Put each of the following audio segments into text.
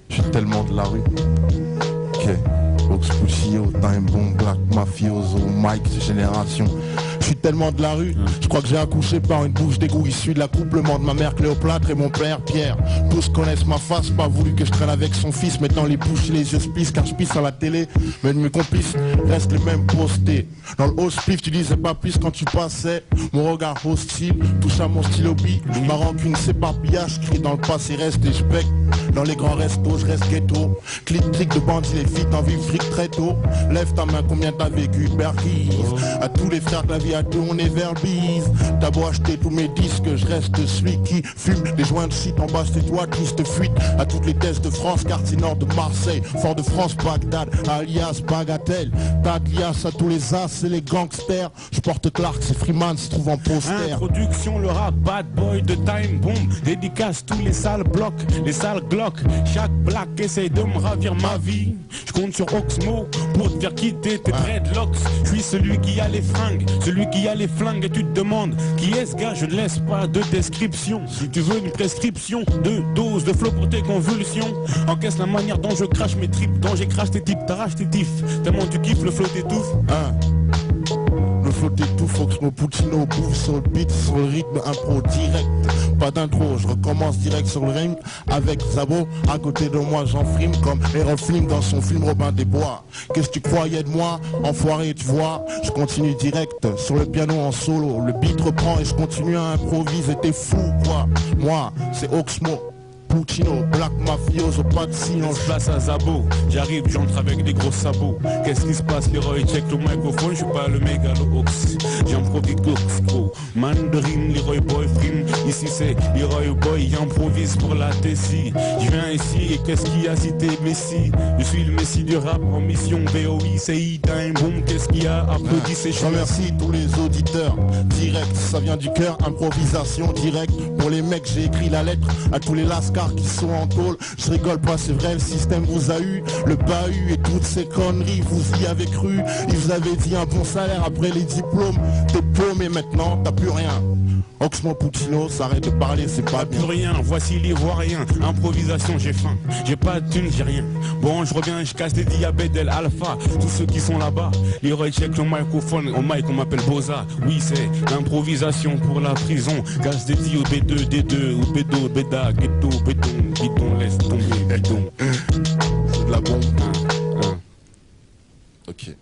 Je suis tellement de la rue. Ok. Ox Puccino, Time Bomb, Black Mafioso, Mike Génération. Je suis tellement de la rue, je crois que j'ai accouché par une bouche d'égout issue de l'accouplement de ma mère Cléopâtre et mon père Pierre. Tous connaissent ma face, pas voulu que je traîne avec son fils, mettant les bouches et les yeux spliss car je pisse à la télé. Mais mes complices restent les mêmes postés. Dans le hospice, tu disais pas plus quand tu passais. Mon regard hostile touche à mon stylo bi. Ma rancune s'éparpillage, crie dans le passé, reste et je bec. Dans les grands restos, je reste ghetto. Clic, clic de bandits, les filles t'en vivent fric très tôt. Lève ta main, combien t'as vécu, Berkis. À tous les frères de la vie à tourner vers le bise. T'as beau acheter tous mes disques, je reste celui qui fume des joints de shit en bas, c'est toi, triste fuite. À toutes les thèses de France, quartier nord de Marseille, Fort-de-France, Bagdad, alias Bagatelle. T'as lias à tous les as et les gangsters. Je porte Clark, c'est Freeman se trouve en poster. Introduction, le rap, bad boy de Time Bomb. Dédicace tous les sales blocs, les sales Glock. Chaque black essaye de me ravir ma vie. Je compte sur Oxmo pour te faire quitter tes dreadlocks. Je suis celui qui a les fringues, celui qui a les flingues. Et tu te demandes qui est ce gars, je ne laisse pas de description. Si tu veux une prescription de dose de flow pour tes convulsions, encaisse la manière dont je crache mes tripes, dont j'écrache tes types, t'arraches tes tifs. Tellement tu kiffes, le flow t'étouffe. Le flow t'étouffe, Oxmo Puccino bouffe sur le beat, sur le rythme, impro direct. Pas d'intro, je recommence direct sur le ring. Avec Zabo, à côté de moi j'en frime comme Errol Flynn dans son film Robin des Bois. Qu'est-ce que tu croyais de moi, enfoiré, tu vois? Je continue direct, sur le piano en solo. Le beat reprend et je continue à improviser, t'es fou quoi? Moi, c'est Oxmo Puccino, Black Mafioso, pas de silence. Place à Zabo, j'arrive, j'entre avec des gros sabots. Qu'est-ce qui se passe, Leroy check le microphone, je suis pas le mégalo Ox. J'improvise Oxco, Mandarin, Leroy Boy Frime. Ici c'est Leroy Boy, j'improvise pour la Tessie. Je viens ici et qu'est-ce qui a cité Messi? Je suis le Messi du rap en mission VOI, c'est Time Bomb, qu'est-ce qu'il y a? Applaudis, c'est je remercie tous les auditeurs. Direct, ça vient du cœur, improvisation directe. Pour les mecs, j'ai écrit la lettre à tous les lascars qui sont en tôle. Je rigole pas, c'est vrai, le système vous a eu. Le bahut et toutes ces conneries, vous y avez cru. Ils vous avaient dit un bon salaire après les diplômes. T'es paumé maintenant, t'as plus rien. Oxmo Puccino, s'arrête de parler, c'est pas bien. Plus rien, voici l'ivoirien. Improvisation, j'ai faim. J'ai pas de thune, j'ai rien. Bon, je reviens, je casse des diabètes d'El Alpha. Tous ceux qui sont là-bas, Leroy check le microphone. Au mic, on m'appelle Boza. Oui, c'est l'improvisation pour la prison. Casse des dits au B2, D2, ou B2, Beda, ghetto, béton, bidon, laisse tomber, bidon. C'est de la bombe. Ok.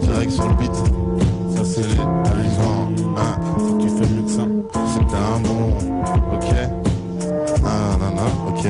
Direct sur le beat. Ça c'est les amusants. Tu fais mieux que ça. C'était un bon. Ok. Ok.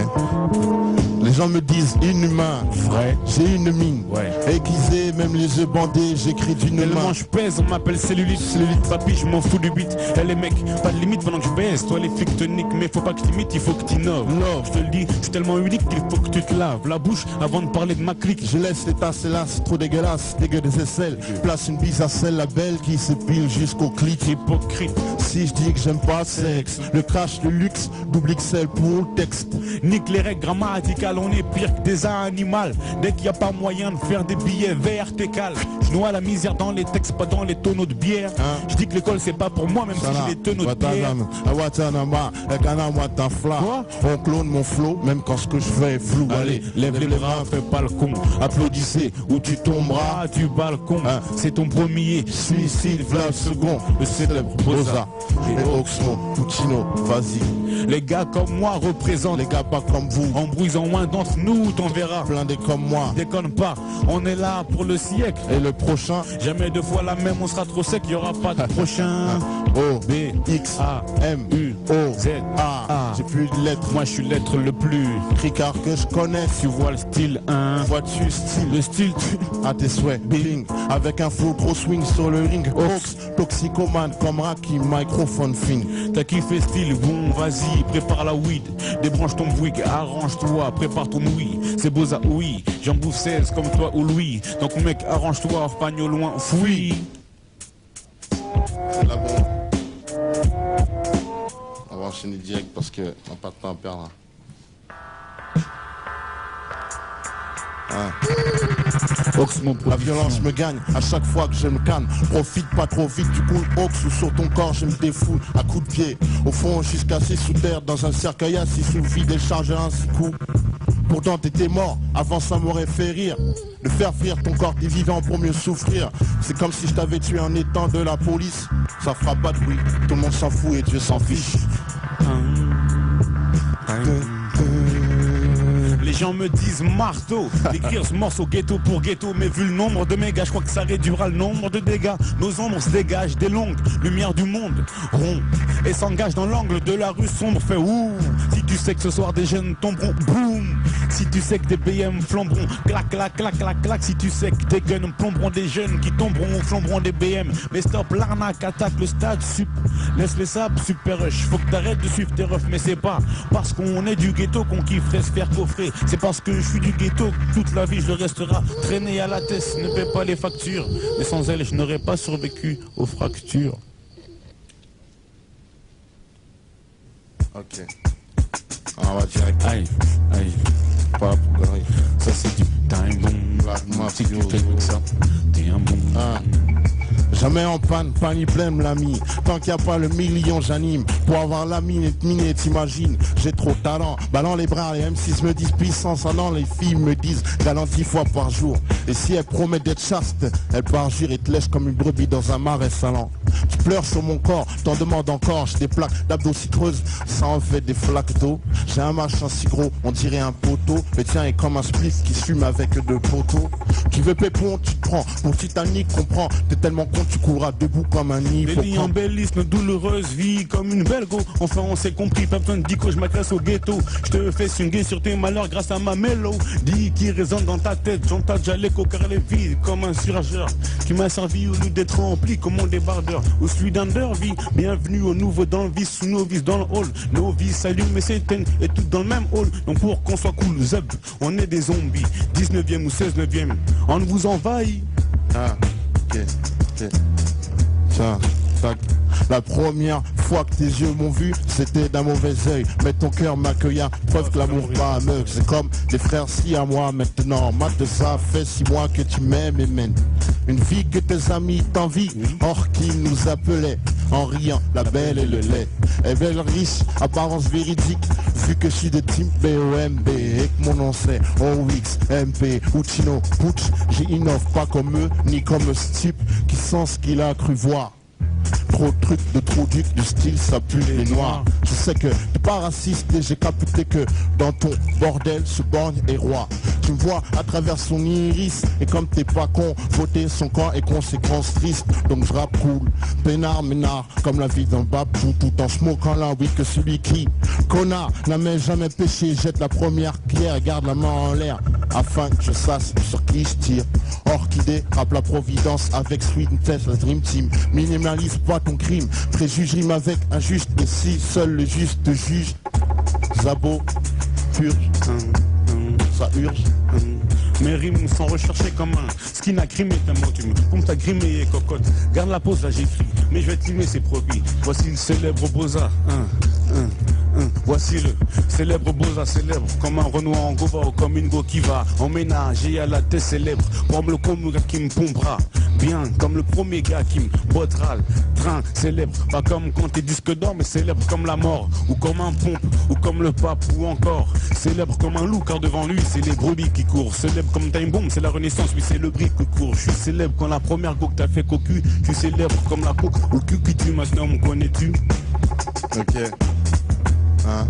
Les gens me disent inhumain. Vrai. J'ai une mine. Ouais. Aiguisé, même les yeux bandés, j'écris d'une main. Tellement je pèse, on m'appelle cellulite. Papy, je m'en fous du beat. Et les mecs, pas de limite pendant que je baisse. Toi les flics te niquent, mais faut pas que tu imites, il faut que tu innoves. Je te le dis, c'est tellement unique qu'il faut que tu te laves la bouche avant de parler de ma clique. Je laisse les tasses là, c'est trop dégueulasse, dégueu des aisselles. Place une bise à celle, la belle qui s'épile jusqu'au clic. Hypocrite. Si je dis que j'aime pas le sexe, le crash, le luxe, double XL pour le texte. Nique les règles grammaticales, on est pire que des animaux. Dès qu'il n'y a pas moyen de faire des billets verticales, je noie la misère dans les textes, pas dans les tonneaux de bière. Je dis que l'école c'est pas pour moi, même si j'ai les tonneaux de bière. Quoi? On clone mon flow, même quand ce que je fais est flou. Allez, lève les bras, fais pas le con. Applaudissez ou tu tomberas du balcon. C'est ton premier Suicide, v'là le second, le célèbre Boza et Oxmo Puccino, vas-y. Les gars comme moi représentent, les gars pas comme vous. Embrouillant moins d'entre nous, t'en verras. Plein des comme moi. Déconne pas, on est là pour le siècle. Et le prochain, jamais deux fois la même, on sera trop sec, y aura pas de prochain. O, B, X, A, M, U, O, Z, A. J'ai plus de lettres. Moi je suis l'être le plus cricard que je connais. Tu vois le style, hein. Vois-tu style? Le style, à tes souhaits. Bing. Avec un flow gros swing sur le ring. Ox, toxicomane comme Raki, microphone fin. T'as kiffé style, bon vas-y, prépare la weed. Débranche ton wig, arrange-toi, prépare ton oui. C'est Boza, oui, j'en bouffe 16 comme toi ou Louis. Donc mec, arrange-toi, pagne au loin, fouille. C'est la bombe. On va enchaîner direct parce qu'on n'a pas de temps à perdre. Oxmo La violence me gagne à chaque fois que je me canne. Profite pas trop vite du coup Ox ou sur ton corps je me défoule à coups de pied. Au fond jusqu'à 6 sous terre dans un cercueil assis sous vide et chargé un 6 coups. Pourtant t'étais mort, avant ça m'aurait fait rire. De faire fuir ton corps des vivants pour mieux souffrir. C'est comme si je t'avais tué en étant de la police. Ça fera pas de bruit, tout le monde s'en fout et Dieu s'en fiche. Les gens me disent marteau, d'écrire ce morceau ghetto pour ghetto. Mais vu le nombre de mégas, je crois que ça réduira le nombre de dégâts. Nos ombres se dégagent des longues lumières du monde rond et s'engagent dans l'angle de la rue sombre. Fait ouh, si tu sais que ce soir des jeunes tomberont, boum. Si tu sais que des BM flamberont, clac, clac, clac, clac, clac. Si tu sais que des guns plomberont des jeunes qui tomberont, flamberont des BM. Mais stop, l'arnaque attaque le stade sup. Laisse les sables super rush. Faut que t'arrêtes de suivre tes refs. Mais c'est pas parce qu'on est du ghetto qu'on kifferait se faire coffrer. C'est parce que je suis du ghetto que toute la vie je le restera. Traîner à la tête, ne paie pas les factures. Mais sans elle, je n'aurais pas survécu aux fractures. Ok. On va direct. Aïe, aïe. Pas pour gagner. Ça c'est du time bomb. Si tu fais comme ça, t'es un bon. Jamais en panne, pas ni pleine l'ami. Tant qu'il n'y a pas le million j'anime. Pour avoir la mine et te miner, t'imagines. J'ai trop de talent, ballon les bras. Les M6 me disent puissance, non les filles me disent galant 10 fois par jour. Et si elle promet d'être chaste, elle parjure et te lèche comme une brebis dans un marais salant. Tu pleures sur mon corps, t'en demandes encore. J'ai des plaques d'abdos si creuses, ça en fait des flaques d'eau. J'ai un machin si gros, on dirait un poteau. Le tien est comme un spliff qui se fume avec deux poteaux. Tu veux pépon, tu te prends. Pour Titanic, comprends. T'es tellement con, tu courras debout comme un nid. Les vies embellissent nos douloureuses vies comme une belle go. Enfin on s'est compris, pas besoin de dico, je m'agresse au ghetto. Je te fais swinguer sur tes malheurs grâce à ma mélodie qui résonne dans ta tête. J'entends déjà l'écho car elle est vide comme un surageur qui m'a servi au lieu d'être rempli comme mon débardeur. Au celui d'Undervie, bienvenue au nouveau dans le vice, sous nos vis dans le hall. Nos vies s'allument et s'éteignent et tout dans le même hall. Donc pour qu'on soit cool, zeb, on est des zombies. 19e ou 16e, on vous envahit. Ah, ok. Ça, tac. La première fois que tes yeux m'ont vu, c'était d'un mauvais œil. Mais ton cœur m'accueilla, preuve que l'amour pas aveugle. C'est comme des frères si à moi maintenant. Mat ça fait 6 mois que tu m'aimes et mènes une vie que tes amis t'envient. Or qui nous appelait en riant la belle et le lait. Et belle riche, apparence véridique. Vu que je suis de team BOMB et que mon nom c'est OX, MP, Uchino, Putsch. J'innove pas comme eux, ni comme ce type qui sent ce qu'il a cru voir. Trop de trucs de trop duc, du style ça pue les noirs. Je sais que t'es pas raciste et j'ai capté que dans ton bordel ce borgne est roi. Tu me vois à travers son iris et comme t'es pas con, voter son camp est conséquence triste. Donc je rappe cool, peinard, ménard, comme la vie d'un babou, tout en smoquant la oui que celui qui, connard, n'a jamais péché, jette la première pierre et garde la main en l'air, afin que je sache sur qui je tire. Orchidée, rappe la providence avec Sweet Test, la Dream Team, minimalise pas ton crime, préjuge rime avec injuste, et si seul le juste te juge, Zabo, purge, ça urge. Mes rimes sont recherchées comme un skin à grimer tellement tu me comme t'as grimé et cocotte. Garde la pause là j'écris, mais je vais t'aimer c'est promis. Voici le célèbre Boza. Voici le célèbre Boza célèbre comme un Renoir en Gova ou comme une go qui va en ménage et à la tête célèbre. Comme le gars qui me pompera bien, comme le premier gars qui me bottera le train célèbre. Pas comme quand t'es disque d'or mais célèbre comme la mort ou comme un pompe ou comme le pape ou encore célèbre comme un loup car devant lui c'est les brebis qui courent. Célèbre comme Time Bomb, c'est la renaissance, oui c'est le brick qui court. Je suis célèbre quand la première go que t'as fait cocu. Je suis célèbre comme la coque ou cul qui tue, maintenant me connais-tu? Ok. Hein?